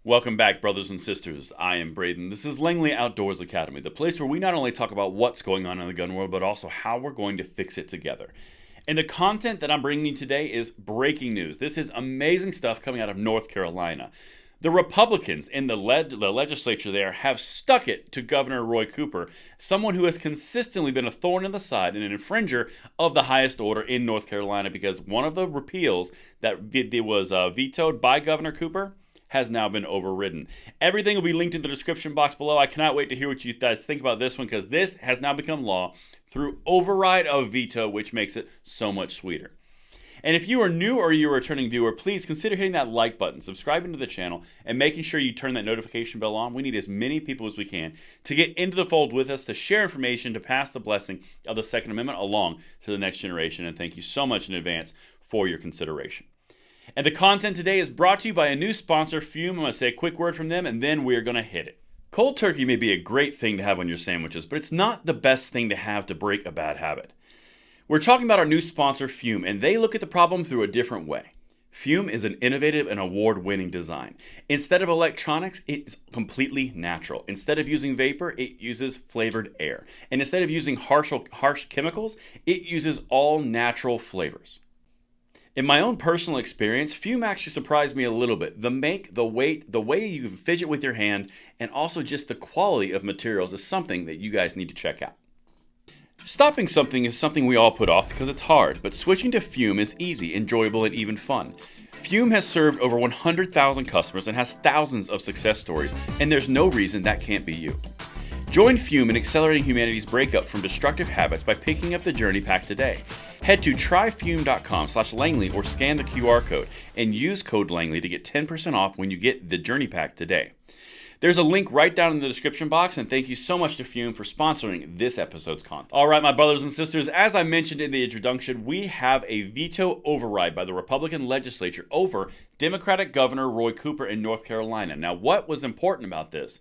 Welcome back, brothers and sisters. I am Braden. This is Langley Outdoors Academy, the place where we not only talk about what's going on in the gun world, but also how we're going to fix it together. And the content that I'm bringing you today is breaking news. This is amazing stuff coming out of North Carolina. The Republicans in the legislature there have stuck it to Governor Roy Cooper, someone who has consistently been a thorn in the side and an infringer of the highest order in North Carolina, because one of the repeals that was vetoed by Governor Cooper has now been overridden. Everything will be linked in the description box below. I cannot wait to hear what you guys think about this one, because this has now become law through override of veto, which makes it so much sweeter. And if you are new or you're a returning viewer, please consider hitting that like button, subscribing to the channel, and making sure you turn that notification bell on. We need as many people as we can to get into the fold with us, to share information, to pass the blessing of the Second Amendment along to the next generation. And thank you so much in advance for your consideration. And the content today is brought to you by a new sponsor, Fume. I'm going to say a quick word from them, and then we're going to hit it. Cold turkey may be a great thing to have on your sandwiches, but it's not the best thing to have to break a bad habit. We're talking about our new sponsor, Fume, and they look at the problem through a different way. Fume is an innovative and award-winning design. Instead of electronics, it's completely natural. Instead of using vapor, it uses flavored air. And instead of using harsh chemicals, it uses all natural flavors. In my own personal experience, Fume actually surprised me a little bit. The make, the weight, the way you fidget with your hand, and also just the quality of materials is something that you guys need to check out. Stopping something is something we all put off because it's hard, but switching to Fume is easy, enjoyable, and even fun. Fume has served over 100,000 customers and has thousands of success stories, and there's no reason that can't be you. Join Fume in accelerating humanity's breakup from destructive habits by picking up the Journey Pack today. Head to tryfume.com/Langley or scan the QR code and use code Langley to get 10% off when you get the Journey Pack today. There's a link right down in the description box, and thank you so much to Fume for sponsoring this episode's content. All right, my brothers and sisters, as I mentioned in the introduction, we have a veto override by the Republican legislature over Democratic Governor Roy Cooper in North Carolina. Now, what was important about this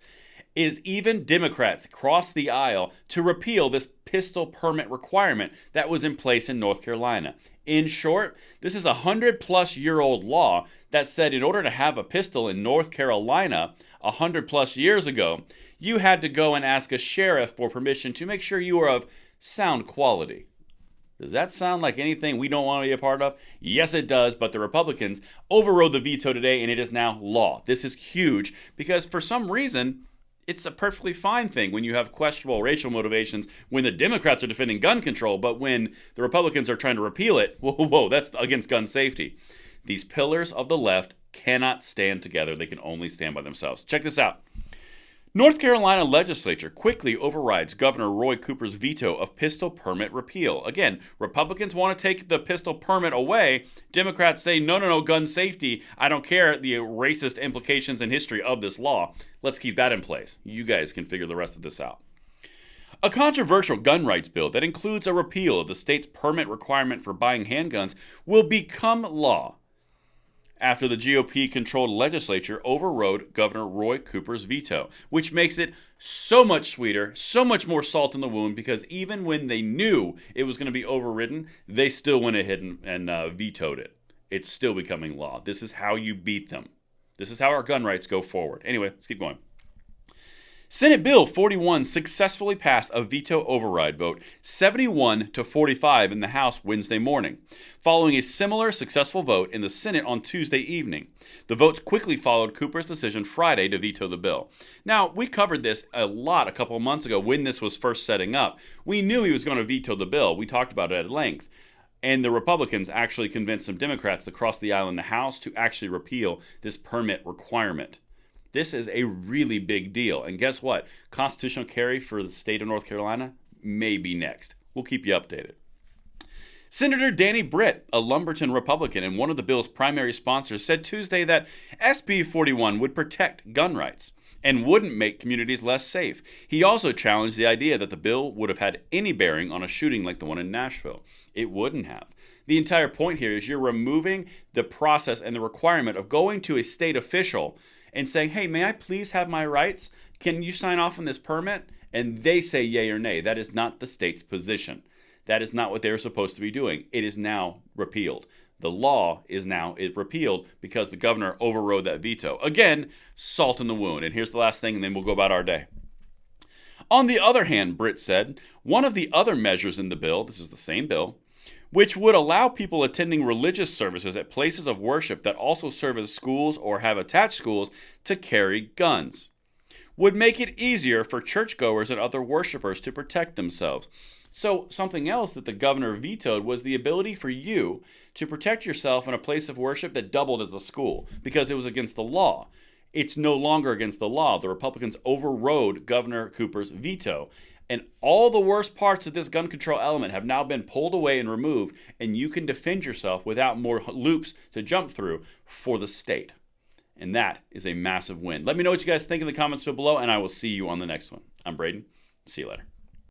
is even Democrats crossed the aisle to repeal this pistol permit requirement that was in place in North Carolina. In short, this is a 100-plus-year-old law that said in order to have a pistol in North Carolina 100-plus years ago, you had to go and ask a sheriff for permission to make sure you were of sound quality. Does that sound like anything we don't want to be a part of? Yes, it does, but the Republicans overrode the veto today, and it is now law. This is huge because for some reason, it's a perfectly fine thing when you have questionable racial motivations when the Democrats are defending gun control, but when the Republicans are trying to repeal it, whoa, that's against gun safety. These pillars of the left cannot stand together. They can only stand by themselves. Check this out. North Carolina legislature quickly overrides Governor Roy Cooper's veto of pistol permit repeal. Again, Republicans want to take the pistol permit away. Democrats say, no, gun safety. I don't care the racist implications and history of this law. Let's keep that in place. You guys can figure the rest of this out. A controversial gun rights bill that includes a repeal of the state's permit requirement for buying handguns will become law after the GOP-controlled legislature overrode Governor Roy Cooper's veto, which makes it so much sweeter, so much more salt in the wound, because even when they knew it was going to be overridden, they still went ahead and vetoed it. It's still becoming law. This is how you beat them. This is how our gun rights go forward. Anyway, let's keep going. Senate Bill 41 successfully passed a veto override vote 71-45 in the House Wednesday morning, following a similar successful vote in the Senate on Tuesday evening. The votes quickly followed Cooper's decision Friday to veto the bill. Now, we covered this a lot a couple of months ago when this was first setting up. We knew he was going to veto the bill. We talked about it at length. And the Republicans actually convinced some Democrats to cross the aisle in the House to actually repeal this permit requirement. This is a really big deal. And guess what? Constitutional carry for the state of North Carolina may be next. We'll keep you updated. Senator Danny Britt, a Lumberton Republican and one of the bill's primary sponsors, said Tuesday that SB 41 would protect gun rights and wouldn't make communities less safe. He also challenged the idea that the bill would have had any bearing on a shooting like the one in Nashville. It wouldn't have. The entire point here is you're removing the process and the requirement of going to a state official and saying, hey, may I please have my rights? Can you sign off on this permit? And they say yay or nay. That is not the state's position. That is not what they're supposed to be doing. It is now repealed. The law is now repealed because the governor overrode that veto. Again, salt in the wound. And here's the last thing, and then we'll go about our day. On the other hand, Britt said, one of the other measures in the bill, this is the same bill, which would allow people attending religious services at places of worship that also serve as schools or have attached schools to carry guns, would make it easier for churchgoers and other worshipers to protect themselves. So something else that the governor vetoed was the ability for you to protect yourself in a place of worship that doubled as a school because it was against the law. It's no longer against the law. The Republicans overrode Governor Cooper's veto. And all the worst parts of this gun control element have now been pulled away and removed, and you can defend yourself without more loops to jump through for the state. And that is a massive win. Let me know what you guys think in the comments below, and I will see you on the next one. I'm Braden. See you later.